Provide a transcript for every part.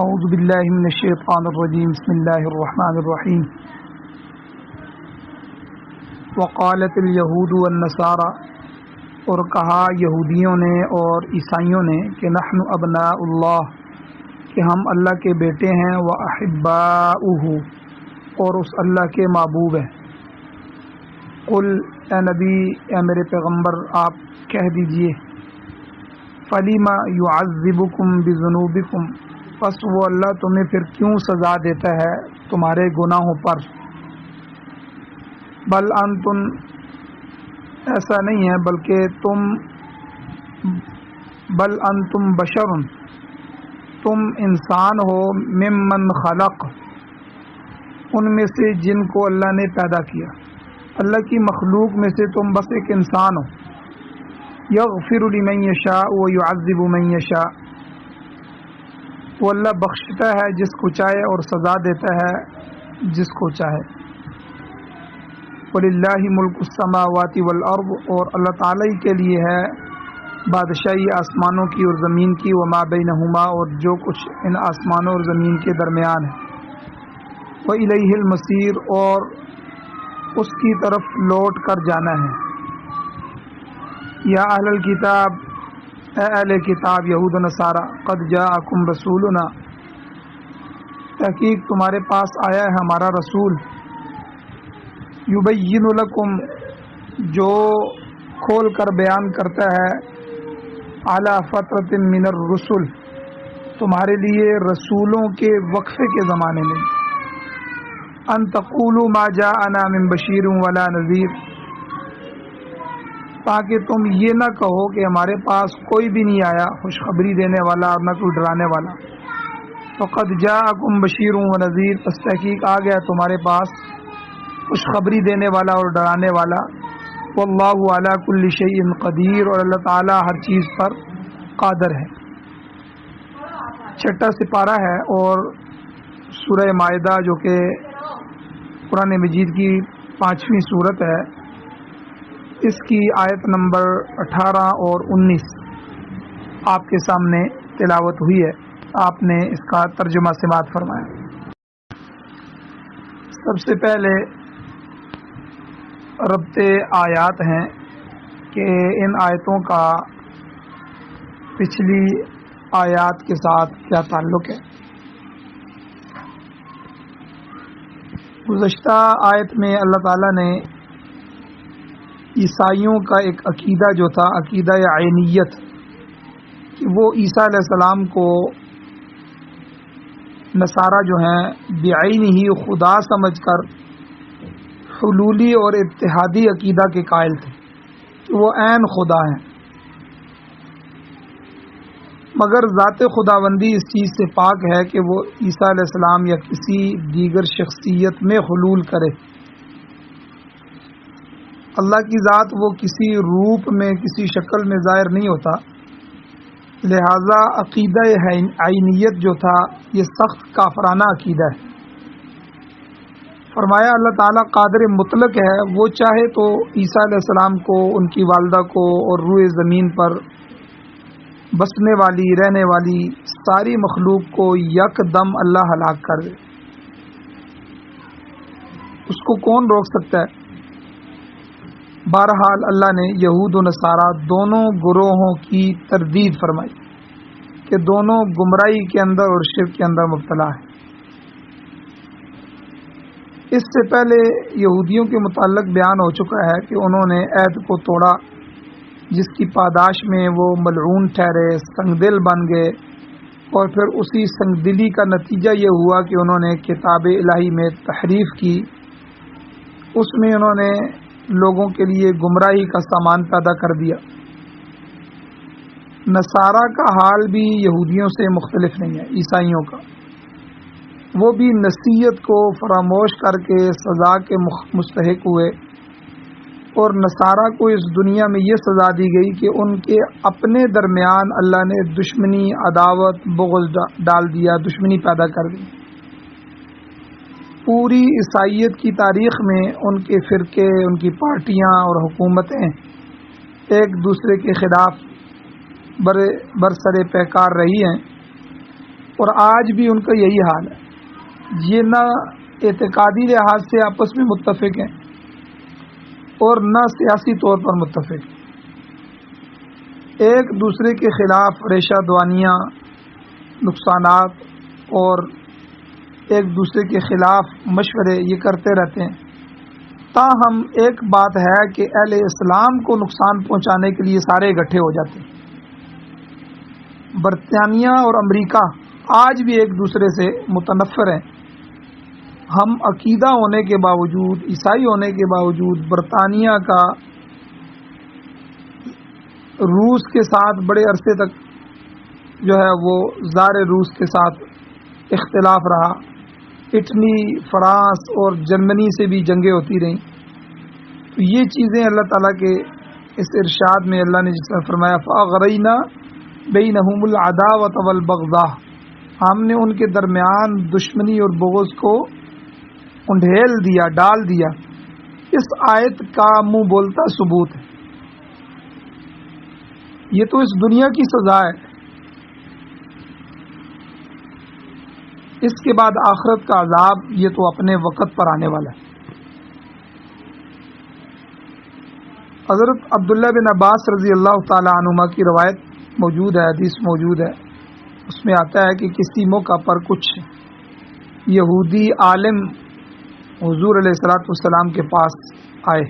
اعوذ باللہ من الشیطان الرجیم بسم اللہ الرحمن الرحیم وقالت الیہود والنصارى، اور کہا یہودیوں نے اور عیسائیوں نے کہ نحن ابناء اللہ، کہ ہم اللہ کے بیٹے ہیں، واحباؤہ، اور اس اللہ کے محبوب ہیں۔ قل، اے نبی، اے میرے پیغمبر، آپ کہہ دیجئے، فلم یعذبکم بذنوبکم، پس وہ اللہ تمہیں پھر کیوں سزا دیتا ہے تمہارے گناہوں پر۔ بل انتم، ایسا نہیں ہے بل انتم بشر، تم انسان ہو، ممن خلق، ان میں سے جن کو اللہ نے پیدا کیا، اللہ کی مخلوق میں سے تم بس ایک انسان ہو۔ یغفر لمن یشاء ویعذب من یشاء، وہ اللہ بخشتا ہے جس کو چاہے اور سزا دیتا ہے جس کو چاہے۔ وَلِلَّهِ مُلْكُ السَّمَاوَاتِ وَالْأَرْضِ، اور اللہ تعالیٰ ہی کے لیے ہے بادشاہی آسمانوں کی اور زمین کی، وَمَا بَيْنَهُمَا، اور جو کچھ ان آسمانوں اور زمین کے درمیان ہے۔ وَإِلَيْهِ الْمَصِيرُ، اور اس کی طرف لوٹ کر جانا ہے۔ یا اہل الکتاب، اے اہل کتاب یہود و نصارہ، قد جاءکم رسولنا، تحقیق تمہارے پاس آیا ہے ہمارا رسول، یبین لکم، جو کھول کر بیان کرتا ہے، علی فترۃ من الرسل، تمہارے لیے رسولوں کے وقفے کے زمانے میں، ان تقولوا ما جاءنا من بشیر ولا نذیر، تاکہ تم یہ نہ کہو کہ ہمارے پاس کوئی بھی نہیں آیا خوشخبری دینے والا اور نہ کوئی ڈرانے والا۔ فقد جاءکم بشیر و نذیر، پس تحقیق آ گیا تمہارے پاس خوشخبری دینے والا اور ڈرانے والا۔ واللہ علی کل شیء قدیر، اور اللہ تعالی ہر چیز پر قادر ہے۔ چھٹا سپارہ ہے اور سورہ مائدہ جو کہ قرآن مجید کی 5ویں سورت ہے، اس کی آیت نمبر 18 اور 19 آپ کے سامنے تلاوت ہوئی ہے۔ آپ نے اس کا ترجمہ سماعت فرمایا۔ سب سے پہلے ربط آیات ہیں کہ ان آیتوں کا پچھلی آیات کے ساتھ کیا تعلق ہے۔ گزشتہ آیت میں اللہ تعالیٰ نے عیسائیوں کا ایک عقیدہ جو تھا، عقیدہ عینیت، کہ وہ عیسیٰ علیہ السلام کو نصارہ جو ہیں بعین ہی خدا سمجھ کر حلولی اور اتحادی عقیدہ کے قائل تھے کہ وہ عین خدا ہیں، مگر ذات خداوندی اس چیز سے پاک ہے کہ وہ عیسیٰ علیہ السلام یا کسی دیگر شخصیت میں حلول کرے۔ اللہ کی ذات وہ کسی روپ میں، کسی شکل میں ظاہر نہیں ہوتا، لہذا عقیدہ عینیت جو تھا یہ سخت کافرانہ عقیدہ ہے۔ فرمایا اللہ تعالیٰ قادر مطلق ہے، وہ چاہے تو عیسیٰ علیہ السلام کو، ان کی والدہ کو اور روئے زمین پر بسنے والی، رہنے والی ساری مخلوق کو یک دم اللہ ہلاک کر دے۔ اس کو کون روک سکتا ہے؟ بہرحال اللہ نے یہود و نصارہ دونوں گروہوں کی تردید فرمائی کہ دونوں گمراہی کے اندر اور شرک کے اندر مبتلا ہیں۔ اس سے پہلے یہودیوں کے متعلق بیان ہو چکا ہے کہ انہوں نے عہد کو توڑا، جس کی پاداش میں وہ ملعون ٹھہرے، سنگ دل بن گئے، اور پھر اسی سنگ دلی کا نتیجہ یہ ہوا کہ انہوں نے کتاب الہی میں تحریف کی، اس میں انہوں نے لوگوں کے لیے گمراہی کا سامان پیدا کر دیا۔ نصارہ کا حال بھی یہودیوں سے مختلف نہیں ہے، عیسائیوں کا۔ وہ بھی نصیحت کو فراموش کر کے سزا کے مستحق ہوئے، اور نصارہ کو اس دنیا میں یہ سزا دی گئی کہ ان کے اپنے درمیان اللہ نے دشمنی، عداوت، بغض ڈال دیا، دشمنی پیدا کر دی۔ پوری عیسائیت کی تاریخ میں ان کے فرقے، ان کی پارٹیاں اور حکومتیں ایک دوسرے کے خلاف برسر پیکار رہی ہیں، اور آج بھی ان کا یہی حال ہے. یہ نہ اعتقادی لحاظ سے آپس میں متفق ہیں اور نہ سیاسی طور پر متفق. ایک دوسرے کے خلاف ریشہ دوانیاں، نقصانات اور ایک دوسرے کے خلاف مشورے یہ کرتے رہتے ہیں. تاہم ایک بات ہے کہ اہل اسلام کو نقصان پہنچانے کے لیے سارے اکٹھے ہو جاتے ہیں. برطانیہ اور امریکہ آج بھی ایک دوسرے سے متنفر ہیں. ہم عقیدہ ہونے کے باوجود، عیسائی ہونے کے باوجود، برطانیہ کا روس کے ساتھ بڑے عرصے تک جو ہے وہ زار روس کے ساتھ اختلاف رہا. اٹلی، فرانس اور جرمنی سے بھی جنگیں ہوتی رہیں. تو یہ چیزیں اللہ تعالیٰ کے اس ارشاد میں اللہ نے جس طرح فرمایا فَأَغْرَيْنَا بَيْنَهُمُ الْعَدَاوَةَ وَالْبَغْضَاءَ، ہم نے ان کے درمیان دشمنی اور بغض کو انڈھیل دیا، ڈال دیا. اس آیت کا منہ بولتا ثبوت ہے. یہ تو اس دنیا کی سزا ہے، اس کے بعد آخرت کا عذاب یہ تو اپنے وقت پر آنے والا ہے. حضرت عبداللہ بن عباس رضی اللہ تعالی عنہما کی روایت موجود ہے، حدیث موجود ہے. اس میں آتا ہے کہ کسی موقع پر کچھ یہودی عالم حضور علیہ الصلوۃ والسلام کے پاس آئے.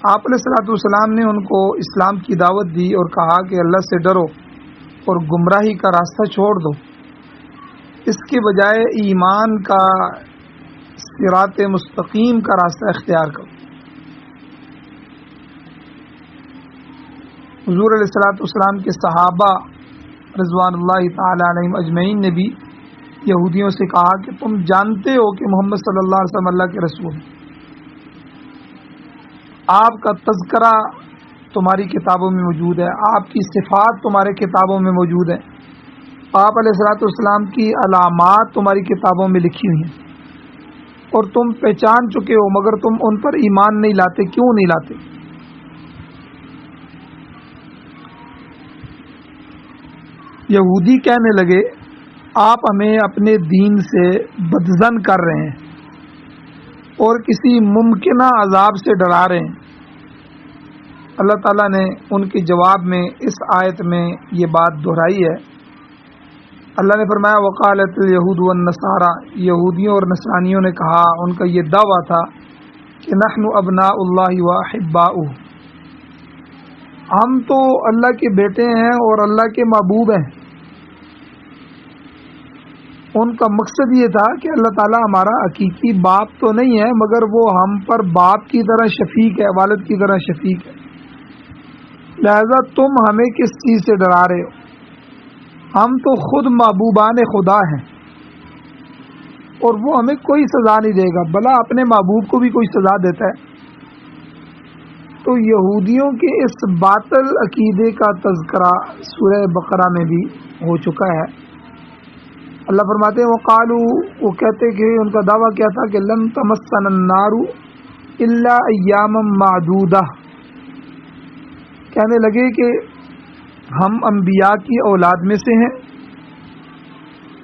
آپ علیہ الصلوۃ والسلام نے ان کو اسلام کی دعوت دی اور کہا کہ اللہ سے ڈرو اور گمراہی کا راستہ چھوڑ دو، اس کے بجائے ایمان کا صراط مستقیم کا راستہ اختیار کرو. حضور علیہ الصلوۃ والسلام کے صحابہ رضوان اللہ تعالی علیہم اجمعین نے بھی یہودیوں سے کہا کہ تم جانتے ہو کہ محمد صلی اللہ علیہ وسلم اللہ کے رسول ہیں، آپ کا تذکرہ تمہاری کتابوں میں موجود ہے، آپ کی صفات تمہارے کتابوں میں موجود ہیں، آپ علیہ الصلوۃ والسلام کی علامات تمہاری کتابوں میں لکھی ہوئی ہیں اور تم پہچان چکے ہو، مگر تم ان پر ایمان نہیں لاتے. کیوں نہیں لاتے؟ یہودی کہنے لگے آپ ہمیں اپنے دین سے بدظن کر رہے ہیں اور کسی ممکنہ عذاب سے ڈرا رہے ہیں. اللہ تعالیٰ نے ان کے جواب میں اس آیت میں یہ بات دہرائی ہے. اللہ نے فرمایا وقالت الیہود والنصارى، یہودیوں اور نصرانیوں نے کہا، ان کا یہ دعویٰ تھا کہ نحن ابناء اللہ واحباؤہ، ہم تو اللہ کے بیٹے ہیں اور اللہ کے محبوب ہیں. ان کا مقصد یہ تھا کہ اللہ تعالیٰ ہمارا حقیقی باپ تو نہیں ہے، مگر وہ ہم پر باپ کی طرح شفیق ہے، والد کی طرح شفیق ہے. لہذا تم ہمیں کس چیز سے ڈرا رہے ہو؟ ہم تو خود محبوبان خدا ہیں اور وہ ہمیں کوئی سزا نہیں دے گا، بھلا اپنے محبوب کو بھی کوئی سزا دیتا ہے. تو یہودیوں کے اس باطل عقیدے کا تذکرہ سورہ بقرہ میں بھی ہو چکا ہے. اللہ فرماتے ہیں وقالوا، وہ کہتے کہ ان کا دعویٰ کیا تھا کہ لن تمسنا النار الا ایاما معدودہ، کہنے لگے کہ ہم انبیاء کی اولاد میں سے ہیں،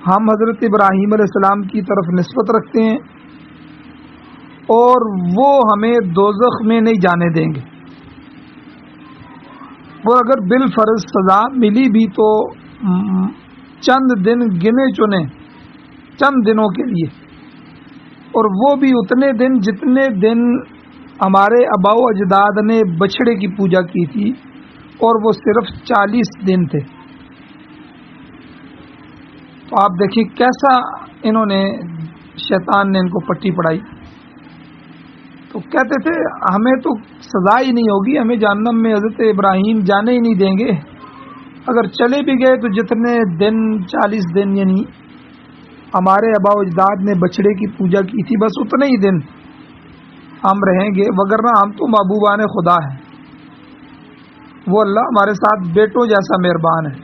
ہم حضرت ابراہیم علیہ السلام کی طرف نسبت رکھتے ہیں اور وہ ہمیں دوزخ میں نہیں جانے دیں گے، اور اگر بالفرض سزا ملی بھی تو چند دن گنے چنے، چند دنوں کے لیے، اور وہ بھی اتنے دن جتنے دن ہمارے آباء و اجداد نے بچھڑے کی پوجا کی تھی، اور وہ صرف 40 دن تھے. تو آپ دیکھیں کیسا انہوں نے، شیطان نے ان کو پٹی پڑھائی. تو کہتے تھے ہمیں تو سزا ہی نہیں ہوگی، ہمیں جہنم میں حضرت ابراہیم جانے ہی نہیں دیں گے، اگر چلے بھی گئے تو جتنے دن 40 دن یعنی ہمارے آباء و اجداد نے بچھڑے کی پوجا کی تھی بس اتنے ہی دن ہم رہیں گے، وگرنہ ہم تو محبوبان خدا ہیں، وہ اللہ ہمارے ساتھ بیٹوں جیسا مہربان ہے،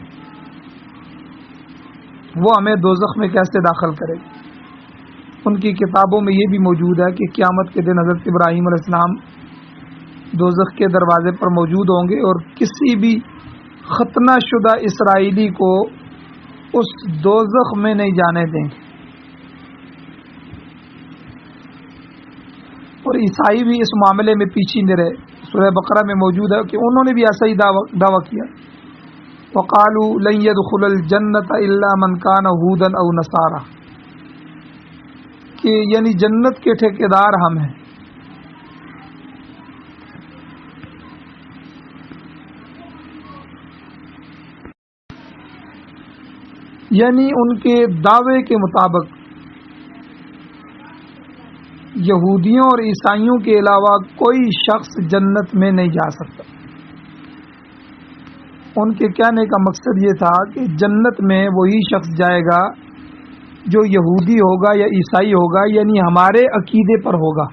وہ ہمیں دوزخ میں کیسے داخل کرے. ان کی کتابوں میں یہ بھی موجود ہے کہ قیامت کے دن حضرت ابراہیم علیہ السلام دوزخ کے دروازے پر موجود ہوں گے اور کسی بھی ختنہ شدہ اسرائیلی کو اس دوزخ میں نہیں جانے دیں گے. اور عیسائی بھی اس معاملے میں پیچھے نہیں رہے. سورہ بقرہ میں موجود ہے کہ انہوں نے بھی ایسا ہی دعویٰ کیا. وقالوا لن يدخل الجنة الا من كان هودا او نصارى، کہ یعنی جنت کے ٹھیکیدار ہم ہیں. یعنی ان کے دعوے کے مطابق یہودیوں اور عیسائیوں کے علاوہ کوئی شخص جنت میں نہیں جا سکتا. ان کے کہنے کا مقصد یہ تھا کہ جنت میں وہی شخص جائے گا جو یہودی ہوگا یا عیسائی ہوگا، یعنی ہمارے عقیدے پر ہوگا.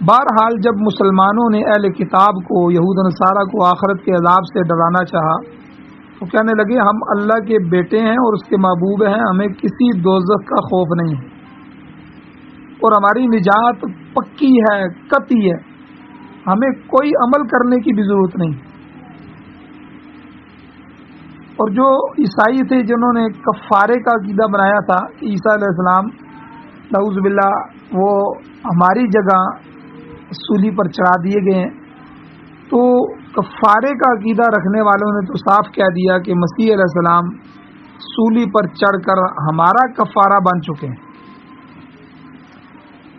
بہرحال جب مسلمانوں نے اہل کتاب کو، یہود و نصارہ کو آخرت کے عذاب سے ڈرانا چاہا تو کہنے لگے ہم اللہ کے بیٹے ہیں اور اس کے محبوب ہیں، ہمیں کسی دوزخ کا خوف نہیں ہے اور ہماری نجات پکی ہے، قطعی ہے، ہمیں کوئی عمل کرنے کی بھی ضرورت نہیں. اور جو عیسائی تھے جنہوں نے کفارے کا عقیدہ بنایا تھا کہ عیسیٰ علیہ السلام نعوذ باللہ وہ ہماری جگہ سولی پر چڑھا دیے گئے ہیں، تو کفارے کا عقیدہ رکھنے والوں نے تو صاف کہہ دیا کہ مسیح علیہ السلام سولی پر چڑھ کر ہمارا کفارہ بن چکے ہیں،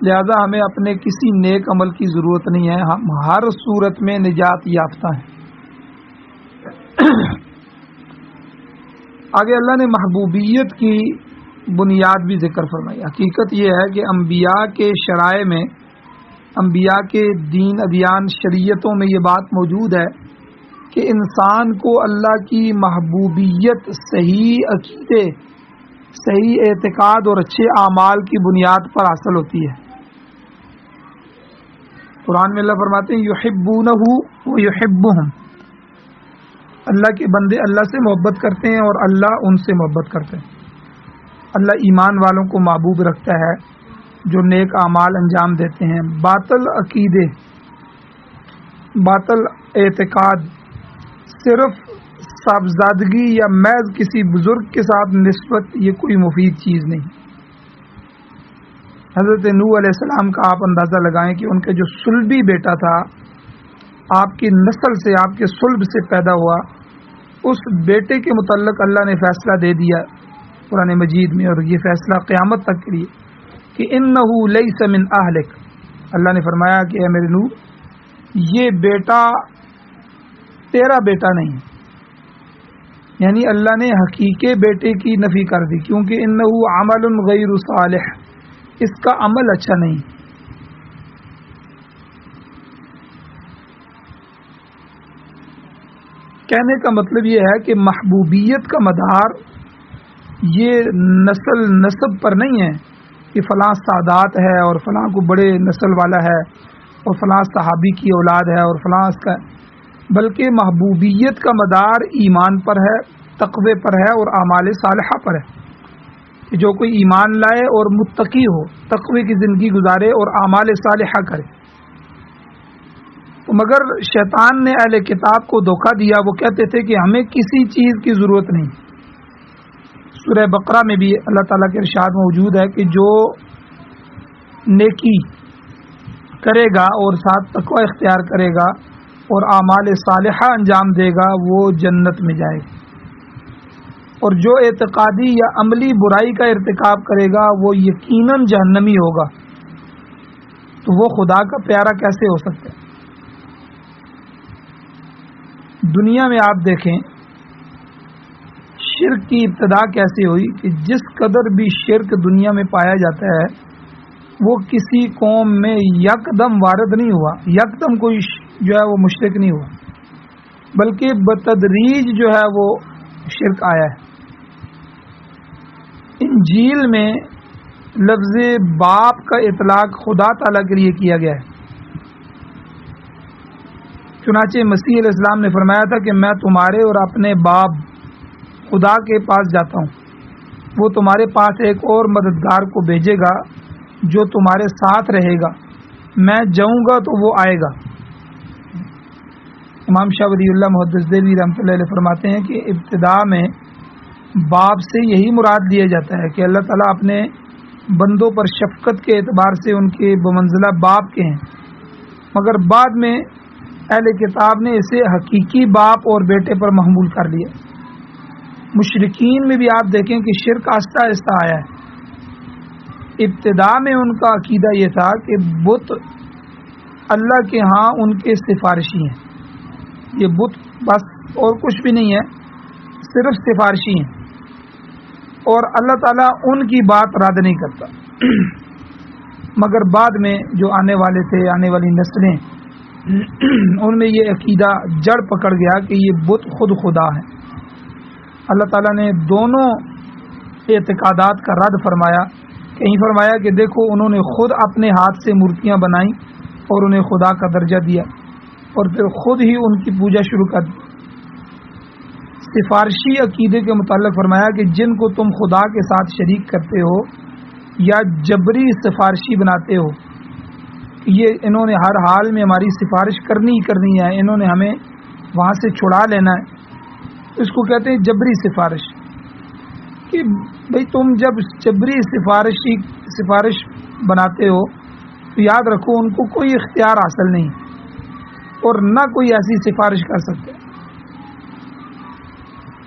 لہذا ہمیں اپنے کسی نیک عمل کی ضرورت نہیں ہے، ہم ہر صورت میں نجات یافتہ ہیں. آگے اللہ نے محبوبیت کی بنیاد بھی ذکر فرمائی. حقیقت یہ ہے کہ انبیاء کے شرائع میں، انبیاء کے دین ادیان شریعتوں میں یہ بات موجود ہے کہ انسان کو اللہ کی محبوبیت صحیح عقیدے، صحیح اعتقاد اور اچھے اعمال کی بنیاد پر حاصل ہوتی ہے. قرآن میں اللہ فرماتے ہیں یحبونہ ویحبہم، اللہ کے بندے اللہ سے محبت کرتے ہیں اور اللہ ان سے محبت کرتے ہیں. اللہ ایمان والوں کو محبوب رکھتا ہے جو نیک اعمال انجام دیتے ہیں. باطل عقیدے، باطل اعتقاد صرف صاحبزادگی یا محض کسی بزرگ کے ساتھ نسبت، یہ کوئی مفید چیز نہیں. حضرت نوح علیہ السلام کا آپ اندازہ لگائیں کہ ان کے جو صلبی بیٹا تھا، آپ کی نسل سے، آپ کے صلب سے پیدا ہوا، اس بیٹے کے متعلق اللہ نے فیصلہ دے دیا قرآن مجید میں، اور یہ فیصلہ قیامت تک کے لیے کہ انہ لیس من اہلک. اللہ نے فرمایا کہ اے میرے نوح، یہ بیٹا تیرا بیٹا نہیں، یعنی اللہ نے حقیقی بیٹے کی نفی کر دی، کیونکہ انہ عمل غیر صالح، اس کا عمل اچھا نہیں. کہنے کا مطلب یہ ہے کہ محبوبیت کا مدار یہ نسب پر نہیں ہے کہ فلاں سادات ہے اور فلاں کو بڑے نسل والا ہے اور فلاں صحابی کی اولاد ہے اور فلاں اس کا، بلکہ محبوبیت کا مدار ایمان پر ہے، تقوی پر ہے اور اعمال صالحہ پر ہے. کہ جو کوئی ایمان لائے اور متقی ہو، تقوی کی زندگی گزارے اور اعمال صالحہ کرے. مگر شیطان نے اہل کتاب کو دھوکہ دیا، وہ کہتے تھے کہ ہمیں کسی چیز کی ضرورت نہیں. سورہ بقرہ میں بھی اللہ تعالیٰ کے ارشاد موجود ہے کہ جو نیکی کرے گا اور ساتھ تقوی اختیار کرے گا اور اعمال صالحہ انجام دے گا وہ جنت میں جائے گا، اور جو اعتقادی یا عملی برائی کا ارتکاب کرے گا وہ یقیناً جہنمی ہوگا. تو وہ خدا کا پیارا کیسے ہو سکتا ہے؟ دنیا میں آپ دیکھیں شرک کی ابتدا کیسے ہوئی کہ جس قدر بھی شرک دنیا میں پایا جاتا ہے وہ کسی قوم میں یکدم وارد نہیں ہوا، یکدم کوئی جو ہے وہ مشرک نہیں ہوا، بلکہ بتدریج جو ہے وہ شرک آیا ہے. انجیل میں لفظ باپ کا اطلاق خدا تعالیٰ کے لیے کیا گیا ہے. چنانچہ مسیح علیہ السلام نے فرمایا تھا کہ میں تمہارے اور اپنے باپ خدا کے پاس جاتا ہوں، وہ تمہارے پاس ایک اور مددگار کو بھیجے گا جو تمہارے ساتھ رہے گا، میں جاؤں گا تو وہ آئے گا. امام شاہ ولی اللہ محدث دہلوی رحمۃ اللہ علیہ فرماتے ہیں کہ ابتدا میں باب سے یہی مراد لیا جاتا ہے کہ اللہ تعالیٰ اپنے بندوں پر شفقت کے اعتبار سے ان کے بمنزلہ باپ کے ہیں، مگر بعد میں اہل کتاب نے اسے حقیقی باپ اور بیٹے پر محمول کر لیا۔ مشرکین میں بھی آپ دیکھیں کہ شرک آہستہ آہستہ آیا ہے۔ ابتدا میں ان کا عقیدہ یہ تھا کہ بت اللہ کے ہاں ان کے سفارشی ہیں، یہ بت بس اور کچھ بھی نہیں ہے، صرف سفارشی ہیں، اور اللہ تعالیٰ ان کی بات رد نہیں کرتا۔ مگر بعد میں جو آنے والے تھے، آنے والی نسلیں، ان میں یہ عقیدہ جڑ پکڑ گیا کہ یہ بت خود خدا ہے۔ اللہ تعالیٰ نے دونوں اعتقادات کا رد فرمایا۔ کہیں فرمایا کہ دیکھو انہوں نے خود اپنے ہاتھ سے مورتیاں بنائیں اور انہیں خدا کا درجہ دیا، اور پھر خود ہی ان کی پوجا شروع کر دی۔ سفارشی عقیدے کے متعلق فرمایا کہ جن کو تم خدا کے ساتھ شریک کرتے ہو یا جبری سفارشی بناتے ہو، یہ انہوں نے ہر حال میں ہماری سفارش کرنی ہی کرنی ہے، انہوں نے ہمیں وہاں سے چھڑا لینا ہے، اس کو کہتے ہیں جبری سفارش۔ کہ بھئی تم جب جبری سفارش بناتے ہو تو یاد رکھو ان کو کوئی اختیار حاصل نہیں اور نہ کوئی ایسی سفارش کر سکتے۔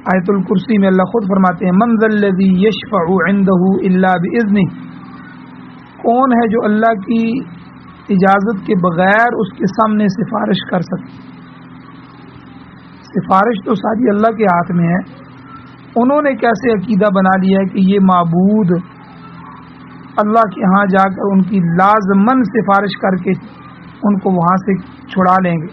آیت الکرسی میں اللہ خود فرماتے ہیں من ذا الذی یشفع عنده الا باذنہ، کون ہے جو اللہ کی اجازت کے بغیر اس کے سامنے سفارش کر سکتے۔ سفارش تو ساری اللہ کے ہاتھ میں ہے۔ انہوں نے کیسے عقیدہ بنا لیا ہے کہ یہ معبود اللہ کے ہاں جا کر ان کی لازمن سفارش کر کے ان کو وہاں سے چھڑا لیں گے۔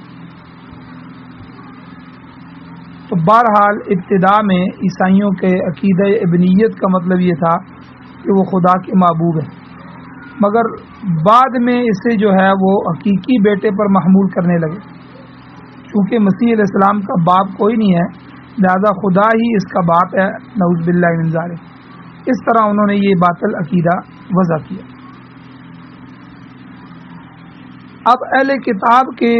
تو بہرحال ابتدا میں عیسائیوں کے عقیدہ ابنیت کا مطلب یہ تھا کہ وہ خدا کے محبوب ہیں، مگر بعد میں اسے جو ہے وہ حقیقی بیٹے پر محمول کرنے لگے۔ چونکہ مسیح علیہ السلام کا باپ کوئی نہیں ہے، لہذا خدا ہی اس کا باپ ہے، نعوذ باللہ من ذالک۔ اس طرح انہوں نے یہ باطل عقیدہ وضع کیا۔ اب اہل کتاب کے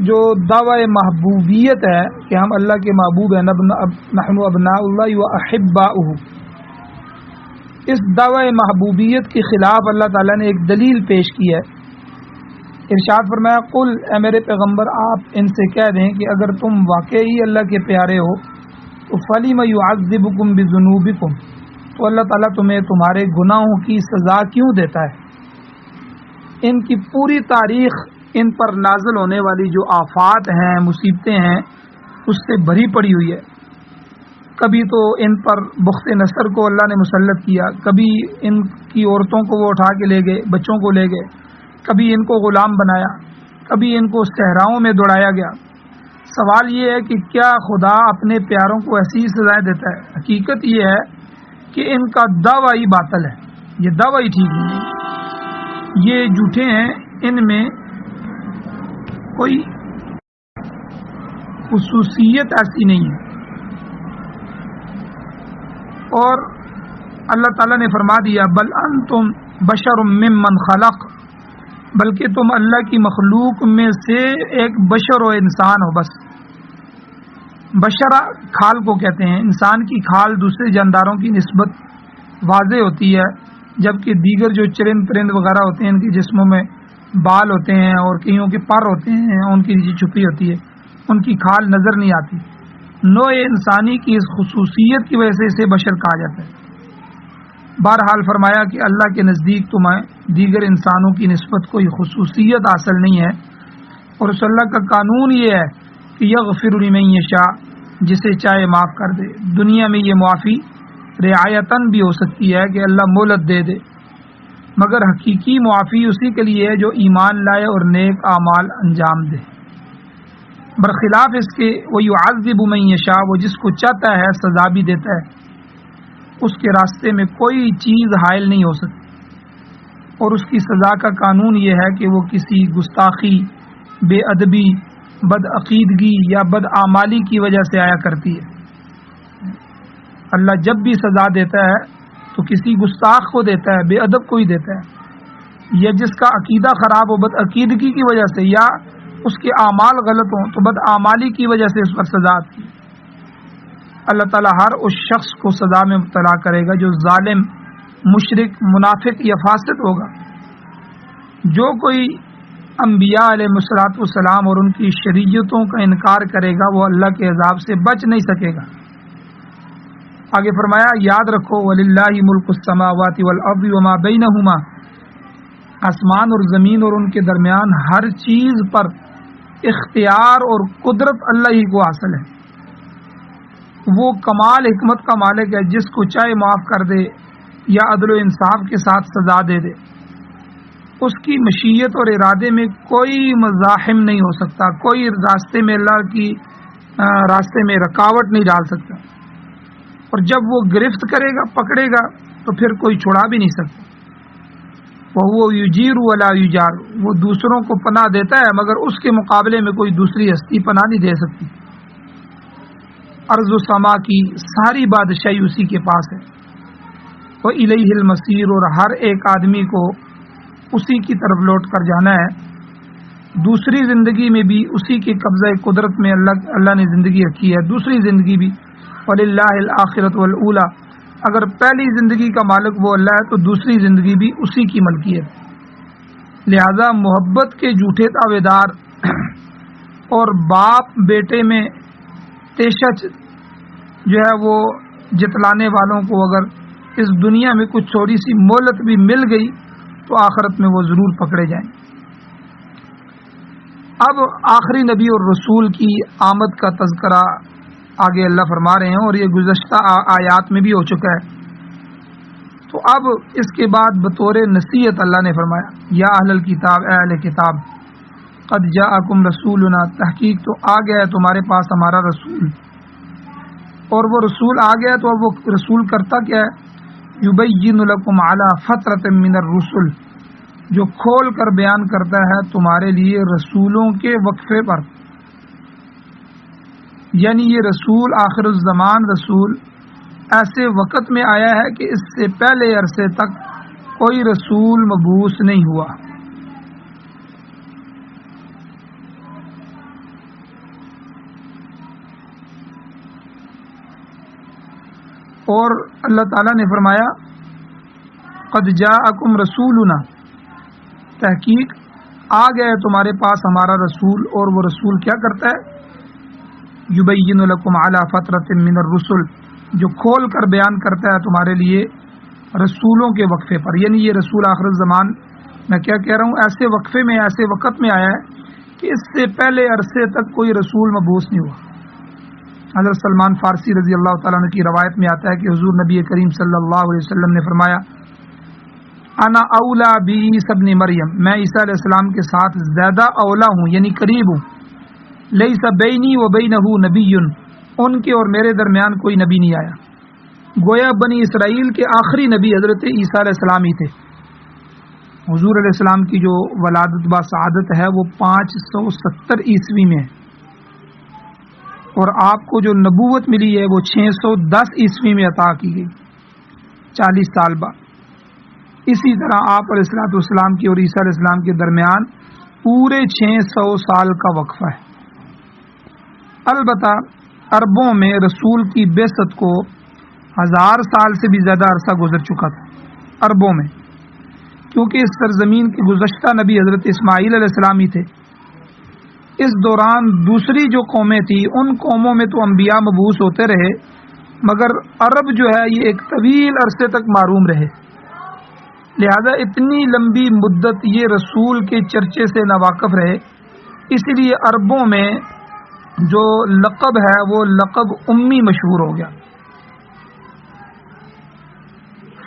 جو دعوی محبوبیت ہے کہ ہم اللہ کے محبوب ہیں، نحن ابناء اللہ و احباؤہ، اس دعوی محبوبیت کے خلاف اللہ تعالیٰ نے ایک دلیل پیش کی ہے۔ ارشاد فرمایا قل، اے میرے پیغمبر آپ ان سے کہہ دیں کہ اگر تم واقعی اللہ کے پیارے ہو تو فَلِمَ يُعَذِّبُكُم بِذُنُوبِكُم، تو اللہ تعالیٰ تمہیں تمہارے گناہوں کی سزا کیوں دیتا ہے۔ ان کی پوری تاریخ ان پر نازل ہونے والی جو آفات ہیں، مصیبتیں ہیں، اس سے بھری پڑی ہوئی ہے۔ کبھی تو ان پر بخت نصر کو اللہ نے مسلط کیا، کبھی ان کی عورتوں کو وہ اٹھا کے لے گئے، بچوں کو لے گئے، کبھی ان کو غلام بنایا، کبھی ان کو صحراؤں میں دوڑایا گیا۔ سوال یہ ہے کہ کیا خدا اپنے پیاروں کو ایسی سزائیں دیتا ہے؟ حقیقت یہ ہے کہ ان کا دعویٰ ہی باطل ہے، یہ دعویٰ ہی ٹھیک نہیں ہے، یہ جھوٹے ہیں، ان میں کوئی خصوصیت ایسی نہیں ہے۔ اور اللہ تعالیٰ نے فرما دیا بل انتم بشر ممن خلق، بلکہ تم اللہ کی مخلوق میں سے ایک بشر و انسان ہو۔ بس بشرا کھال کو کہتے ہیں، انسان کی کھال دوسرے جانداروں کی نسبت واضح ہوتی ہے، جبکہ دیگر جو چرند پرند وغیرہ ہوتے ہیں ان کے جسموں میں بال ہوتے ہیں اور کئیوں کے پر ہوتے ہیں، ان کی نیچے چھپی ہوتی ہے، ان کی کھال نظر نہیں آتی۔ نوع انسانی کی اس خصوصیت کی وجہ سے اسے بشر کہا جاتا ہے۔ بہرحال فرمایا کہ اللہ کے نزدیک تمہیں دیگر انسانوں کی نسبت کوئی خصوصیت حاصل نہیں ہے، اور اس اللہ کا قانون یہ ہے کہ یغفر لمن یشاء، جسے چاہے معاف کر دے۔ دنیا میں یہ معافی رعایتاً بھی ہو سکتی ہے کہ اللہ مہلت دے دے، مگر حقیقی معافی اسی کے لیے ہے جو ایمان لائے اور نیک اعمال انجام دے۔ برخلاف اس کے وَيُعَذِّبُ مَن يَشَاءُ، وہ جس کو چاہتا ہے سزا بھی دیتا ہے، اس کے راستے میں کوئی چیز حائل نہیں ہو سکتی، اور اس کی سزا کا قانون یہ ہے کہ وہ کسی گستاخی، بے ادبی، بدعقیدگی یا بدعمالی کی وجہ سے آیا کرتی ہے۔ اللہ جب بھی سزا دیتا ہے تو کسی گستاخ کو دیتا ہے، بے ادب کو ہی دیتا ہے، یا جس کا عقیدہ خراب ہو بدعقیدگی کی وجہ سے، یا اس کے اعمال غلط ہوں تو بدعمالی کی وجہ سے اس پر سزا آتی ہے۔ اللہ تعالیٰ ہر اس شخص کو سزا میں مبتلا کرے گا جو ظالم، مشرک، منافق یا فاسق ہوگا۔ جو کوئی انبیاء علیہ السلام اور ان کی شریعتوں کا انکار کرے گا وہ اللہ کے عذاب سے بچ نہیں سکے گا۔ آگے فرمایا یاد رکھو وَلِلَّهِ مُلْكُ السَّمَاوَاتِ وَالْأَرْضِ وَمَا بَيْنَهُمَا، آسمان اور زمین اور ان کے درمیان ہر چیز پر اختیار اور قدرت اللہ ہی کو حاصل ہے۔ وہ کمال حکمت کا مالک ہے، جس کو چاہے معاف کر دے یا عدل و انصاف کے ساتھ سزا دے دے۔ اس کی مشیت اور ارادے میں کوئی مزاحم نہیں ہو سکتا، کوئی راستے میں اللہ کی راستے میں رکاوٹ نہیں ڈال سکتا، اور جب وہ گرفت کرے گا، پکڑے گا تو پھر کوئی چھڑا بھی نہیں سکتا۔ وہ یجیر ولا یجار، وہ دوسروں کو پناہ دیتا ہے مگر اس کے مقابلے میں کوئی دوسری ہستی پناہ نہیں دے سکتی۔ ارض و سما کی ساری بادشاہی اسی کے پاس ہے۔ وہ الیہ المصیر، اور ہر ایک آدمی کو اسی کی طرف لوٹ کر جانا ہے۔ دوسری زندگی میں بھی اسی کے قبضہ قدرت میں اللہ نے زندگی رکھی ہے، دوسری زندگی بھی۔ وَلِلَّهِ الْآخِرَةُ وَالْأُولَى، اگر پہلی زندگی کا مالک وہ اللہ ہے تو دوسری زندگی بھی اسی کی ملکیت۔ لہذا محبت کے جھوٹے دعوے دار اور باپ بیٹے میں تیشہ جو ہے وہ جتلانے والوں کو اگر اس دنیا میں کچھ تھوڑی سی مہلت بھی مل گئی تو آخرت میں وہ ضرور پکڑے جائیں۔ اب آخری نبی اور رسول کی آمد کا تذکرہ آگے اللہ فرما رہے ہیں، اور یہ گزشتہ آیات میں بھی ہو چکا ہے۔ تو اب اس کے بعد بطور نصیحت اللہ نے فرمایا یا اہل الکتاب، اے اہل کتاب، قد جاءکم رسولنا، تحقیق تو آ گیا ہے تمہارے پاس ہمارا رسول، اور وہ رسول آ گیا تو اب وہ رسول کرتا کیا ہے؟ یبین لکم علی فترۃ من الرسل، جو کھول کر بیان کرتا ہے تمہارے لیے رسولوں کے وقفے پر، یعنی یہ رسول آخر الزمان رسول ایسے وقت میں آیا ہے کہ اس سے پہلے عرصے تک کوئی رسول مبعوث نہیں ہوا۔ اور اللہ تعالیٰ نے فرمایا قد جاءکم رسولنا، تحقیق آ گیا تمہارے پاس ہمارا رسول، اور وہ رسول کیا کرتا ہے؟ یبین لکم علی فترۃ من الرسل، جو کھول کر بیان کرتا ہے تمہارے لیے رسولوں کے وقفے پر، یعنی یہ رسول آخر الزمان میں کیا کہہ رہا ہوں، ایسے وقفے میں، ایسے وقت میں آیا ہے کہ اس سے پہلے عرصے تک کوئی رسول مبعوث نہیں ہوا۔ حضرت سلمان فارسی رضی اللہ تعالیٰ عنہ کی روایت میں آتا ہے کہ حضور نبی کریم صلی اللہ علیہ وسلم نے فرمایا انا اولا بعیسی ابن مریم، میں عیسیٰ علیہ السلام کے ساتھ زیادہ اولا ہوں، یعنی قریب ہوں۔ لیس بینی و بینہ نبی، ان کے اور میرے درمیان کوئی نبی نہیں آیا۔ گویا بنی اسرائیل کے آخری نبی حضرت عیسیٰ علیہ السلام ہی تھے۔ حضور علیہ السلام کی جو ولادت با سعادت ہے وہ 570 عیسوی میں ہے، اور آپ کو جو نبوت ملی ہے وہ 610 عیسوی میں عطا کی گئی، 40 سال بعد۔ اسی طرح آپ علیہ السلام کی اور عیسیٰ علیہ السلام کے درمیان پورے 600 سال کا وقفہ ہے۔ البتہ عربوں میں رسول کی بعثت کو 1000 سال سے بھی زیادہ عرصہ گزر چکا تھا عربوں میں، کیونکہ اس سرزمین کے گزشتہ نبی حضرت اسماعیل علیہ السلام ہی تھے۔ اس دوران دوسری جو قومیں تھیں ان قوموں میں تو انبیاء مبعوث ہوتے رہے، مگر عرب جو ہے یہ ایک طویل عرصے تک محروم رہے، لہذا اتنی لمبی مدت یہ رسول کے چرچے سے ناواقف رہے۔ اس لیے عربوں میں جو لقب ہے وہ لقب امی مشہور ہو گیا۔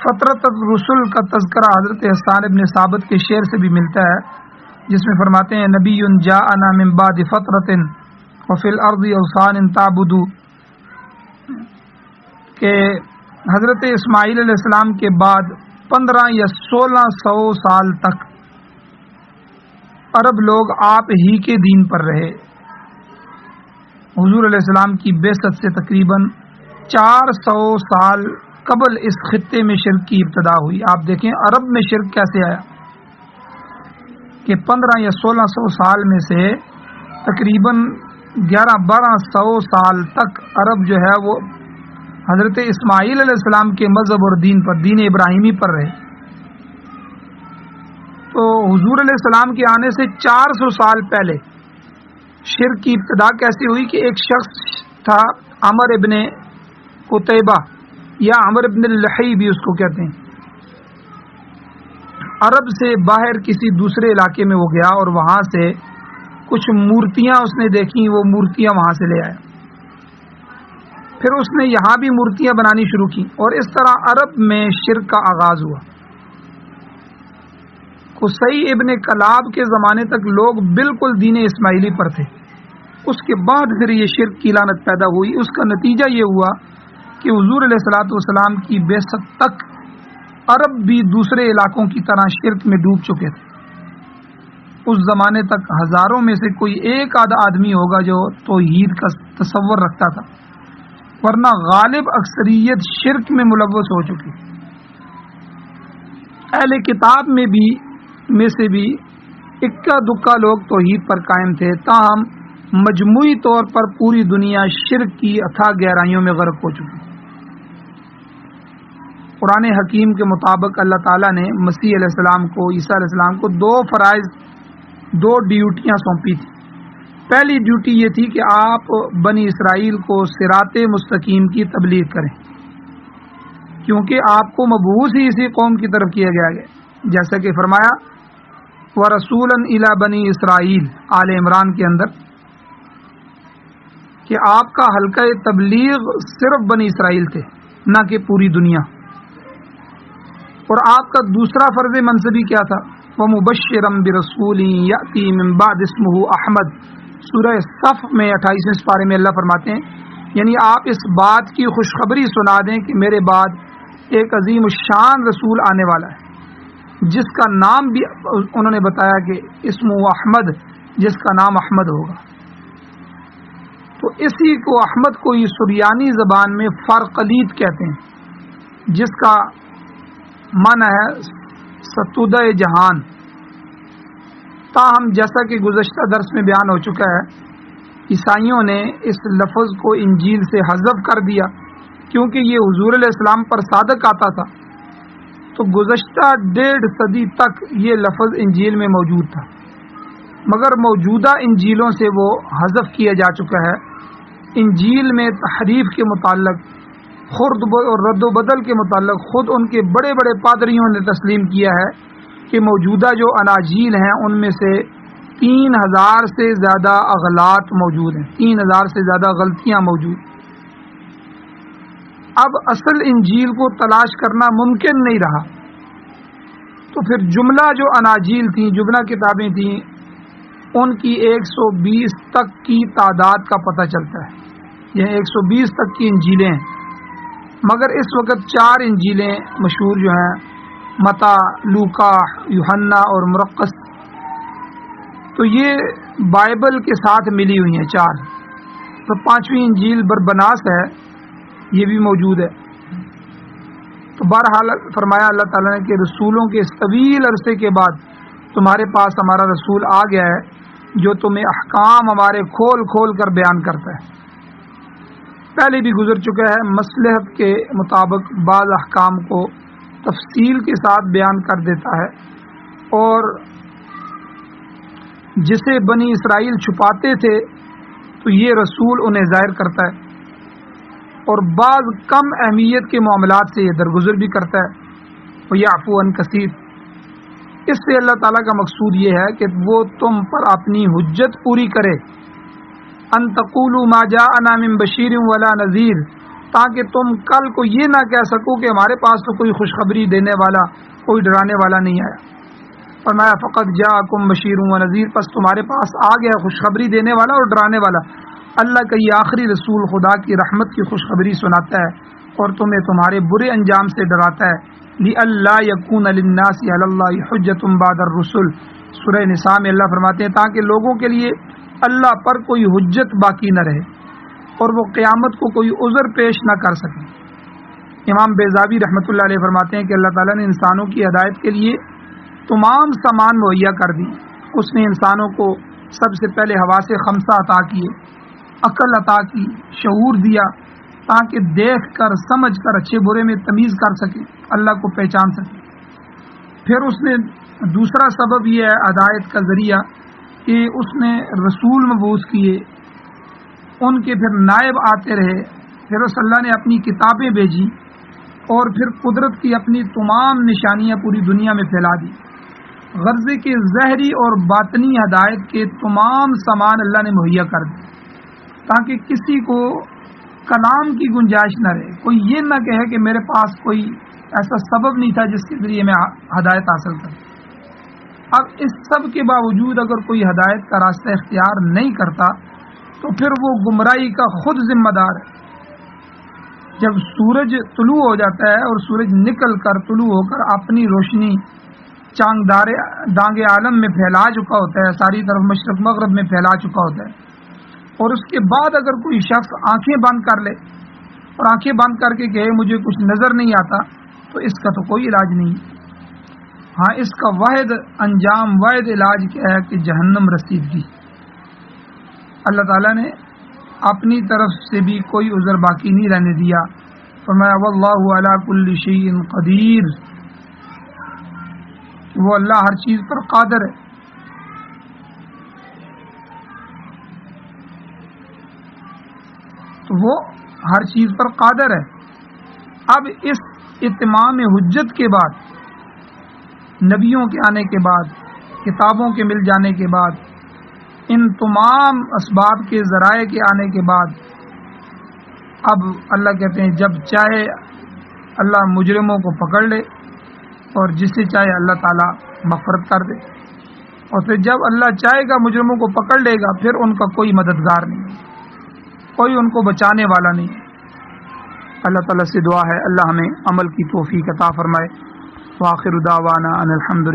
فترۃ الرسل کا تذکرہ حضرت حسان ابن ثابت کے شعر سے بھی ملتا ہے، جس میں فرماتے ہیں نبی جاءنا من بعد فترۃ وفی الارض اوثان تعبد، کہ حضرت اسماعیل علیہ السلام کے بعد 15 یا 1600 سال تک عرب لوگ آپ ہی کے دین پر رہے۔ حضور علیہ السلام کی بعثت سے تقریباً 400 سال قبل اس خطے میں شرک کی ابتدا ہوئی۔ آپ دیکھیں عرب میں شرک کیسے آیا کہ 15 یا 1600 سال میں سے تقریباً 1100-1200 سال تک عرب جو ہے وہ حضرت اسماعیل علیہ السلام کے مذہب اور دین پر، دین ابراہیمی پر رہے. تو حضور علیہ السلام کے آنے سے 400 سال پہلے شرک کی ابتدا کیسے ہوئی کہ ایک شخص تھا عمر ابن قتیبہ یا عمر ابن اللحی بھی اس کو کہتے ہیں. عرب سے باہر کسی دوسرے علاقے میں وہ گیا اور وہاں سے کچھ مورتیاں اس نے دیکھیں، وہ مورتیاں وہاں سے لے آیا. پھر اس نے یہاں بھی مورتیاں بنانی شروع کی اور اس طرح عرب میں شرک کا آغاز ہوا. قصی ابن کلاب کے زمانے تک لوگ بالکل دین اسماعیلی پر تھے. اس کے بعد پھر یہ شرک کی لعنت پیدا ہوئی. اس کا نتیجہ یہ ہوا کہ حضور علیہ الصلوۃ والسلام کی بعثت تک عرب بھی دوسرے علاقوں کی طرح شرک میں ڈوب چکے تھے. اس زمانے تک ہزاروں میں سے کوئی ایک آدھا آدمی ہوگا جو توحید کا تصور رکھتا تھا، ورنہ غالب اکثریت شرک میں ملوث ہو چکی. اہل کتاب میں سے بھی اکا دکا لوگ توحید پر قائم تھے، تاہم مجموعی طور پر پوری دنیا شرک کی اتھاہ گہرائیوں میں غرق ہو چکی. قرآن حکیم کے مطابق اللہ تعالیٰ نے مسیح علیہ السلام کو، عیسیٰ علیہ السلام کو دو فرائض، دو ڈیوٹیاں سونپی تھی. پہلی ڈیوٹی یہ تھی کہ آپ بنی اسرائیل کو صراط مستقیم کی تبلیغ کریں، کیونکہ آپ کو مبعوث ہی اسی قوم کی طرف کیا گیا ہے، جیسا کہ فرمایا وَرَسُولًا إِلَى بَنِي اسرائیل آل عمران کے اندر کہ آپ کا حلقہ تبلیغ صرف بنی اسرائیل تھے، نہ کہ پوری دنیا. اور آپ کا دوسرا فرض منصبی کیا تھا؟ وَمُبَشِّرًا بِرَسُولٍ يَأْتِي مِن بَعْدِ اسْمُهُ احمد. سورہ صف میں 28ویں سپارے میں اللہ فرماتے ہیں یعنی آپ اس بات کی خوشخبری سنا دیں کہ میرے بعد ایک عظیم الشان رسول آنے والا ہے، جس کا نام بھی انہوں نے بتایا کہ اسمہ احمد، جس کا نام احمد ہوگا. تو اسی کو احمد کو یہ سریانی زبان میں فرقلیت کہتے ہیں، جس کا معنی ہے ستودہ جہان. تاہم جیسا کہ گزشتہ درس میں بیان ہو چکا ہے، عیسائیوں نے اس لفظ کو انجیل سے حذف کر دیا کیونکہ یہ حضور علیہ السلام پر صادق آتا تھا. تو گزشتہ 1.5 صدی تک یہ لفظ انجیل میں موجود تھا، مگر موجودہ انجیلوں سے وہ حذف کیا جا چکا ہے. انجیل میں تحریف کے متعلق، خرد اور رد و بدل کے متعلق خود ان کے بڑے بڑے پادریوں نے تسلیم کیا ہے کہ موجودہ جو اناجیل ہیں ان میں سے 3000 سے زیادہ اغلاط موجود ہیں، 3000 سے زیادہ غلطیاں موجود. اب اصل انجیل کو تلاش کرنا ممکن نہیں رہا، تو پھر جملہ جو اناجیل تھیں، جملہ کتابیں تھیں، ان کی 120 تک کی تعداد کا پتہ چلتا ہے. یہ 120 تک کی انجیلیں ہیں، مگر اس وقت 4 انجیلیں مشہور جو ہیں، متی، لوکا، یوحنا اور مرقس. تو یہ بائبل کے ساتھ ملی ہوئی ہیں 4. تو 5ویں انجیل بربناس ہے، یہ بھی موجود ہے. تو بہرحال فرمایا اللہ تعالیٰ نے کہ رسولوں کے اس طویل عرصے کے بعد تمہارے پاس ہمارا رسول آ گیا ہے جو تمہیں احکام ہمارے کھول کھول کر بیان کرتا ہے. پہلے بھی گزر چکا ہے، مصلحت کے مطابق بعض احکام کو تفصیل کے ساتھ بیان کر دیتا ہے، اور جسے بنی اسرائیل چھپاتے تھے تو یہ رسول انہیں ظاہر کرتا ہے، اور بعض کم اہمیت کے معاملات سے یہ درگزر بھی کرتا ہے. وَيَعْفُو عَنْ كَثِيرٍ. اس سے اللہ تعالیٰ کا مقصود یہ ہے کہ وہ تم پر اپنی حجت پوری کرے، ان تقولوا ما جاءنا من بشیر ولا نذیر، تاکہ تم کل کو یہ نہ کہہ سکو کہ ہمارے پاس تو کوئی خوشخبری دینے والا، کوئی ڈرانے والا نہیں آیا. فرمایا فقد جاءکم بشیر و نذیر، پس تمہارے پاس آ گیا خوشخبری دینے والا اور ڈرانے والا. اللہ کا یہ آخری رسول خدا کی رحمت کی خوشخبری سناتا ہے اور تمہیں تمہارے برے انجام سے ڈراتا ہے. لِأَلَّا يَكُونَ لِلنَّاسِ عَلَى اللَّهِ حُجَّةٌ بَعْدَ الرُّسُلِ. سورہ نساء میں اللہ فرماتے ہیں تاکہ لوگوں کے لیے اللہ پر کوئی حجت باقی نہ رہے اور وہ قیامت کو کوئی عذر پیش نہ کر سکیں. امام بیضاوی رحمۃ اللہ علیہ فرماتے ہیں کہ اللہ تعالیٰ نے انسانوں کی ہدایت کے لیے تمام سامان مہیا کر دی. اس نے انسانوں کو سب سے پہلے حواس خمسہ عطا کیے، عقل عطا کی، شعور دیا تاکہ دیکھ کر سمجھ کر اچھے برے میں تمیز کر سکے، اللہ کو پہچان سکے۔ پھر اس نے دوسرا سبب یہ ہے ہدایت کا ذریعہ کہ اس نے رسول مبعوث کیے، ان کے پھر نائب آتے رہے، پھر اس اللہ نے اپنی کتابیں بھیجی اور پھر قدرت کی اپنی تمام نشانیاں پوری دنیا میں پھیلا دی۔ غرضے کے ظاہری اور باطنی ہدایت کے تمام سامان اللہ نے مہیا کر دی تاکہ کسی کو کلام کی گنجائش نہ رہے، کوئی یہ نہ کہے کہ میرے پاس کوئی ایسا سبب نہیں تھا جس کے ذریعے میں ہدایت حاصل کروں۔ اب اس سب کے باوجود اگر کوئی ہدایت کا راستہ اختیار نہیں کرتا تو پھر وہ گمراہی کا خود ذمہ دار ہے۔ جب سورج طلوع ہو جاتا ہے اور سورج نکل کر طلوع ہو کر اپنی روشنی چاند دانگ عالم میں پھیلا چکا ہوتا ہے، ساری طرف مشرق مغرب میں پھیلا چکا ہوتا ہے، اور اس کے بعد اگر کوئی شخص آنکھیں بند کر لے اور آنکھیں بند کر کے کہے مجھے کچھ نظر نہیں آتا، تو اس کا تو کوئی علاج نہیں۔ ہاں، اس کا واحد انجام، واحد علاج کیا ہے کہ جہنم رسیدگی۔ اللہ تعالیٰ نے اپنی طرف سے بھی کوئی عذر باقی نہیں رہنے دیا، فرمایا واللہ علی کل شیء قدیر، وہ اللہ ہر چیز پر قادر ہے۔ تو وہ ہر چیز پر قادر ہے۔ اب اس اتمام حجت کے بعد، نبیوں کے آنے کے بعد، کتابوں کے مل جانے کے بعد، ان تمام اسباب کے ذرائع کے آنے کے بعد، اب اللہ کہتے ہیں جب چاہے اللہ مجرموں کو پکڑ لے اور جسے چاہے اللہ تعالیٰ مغفرت کر دے، اور پھر جب اللہ چاہے گا مجرموں کو پکڑ لے گا، پھر ان کا کوئی مددگار نہیں، کوئی ان کو بچانے والا نہیں۔ اللہ تعالیٰ سے دعا ہے اللہ ہمیں عمل کی توفیق عطا فرمائے۔ وآخر دعوانا ان الحمد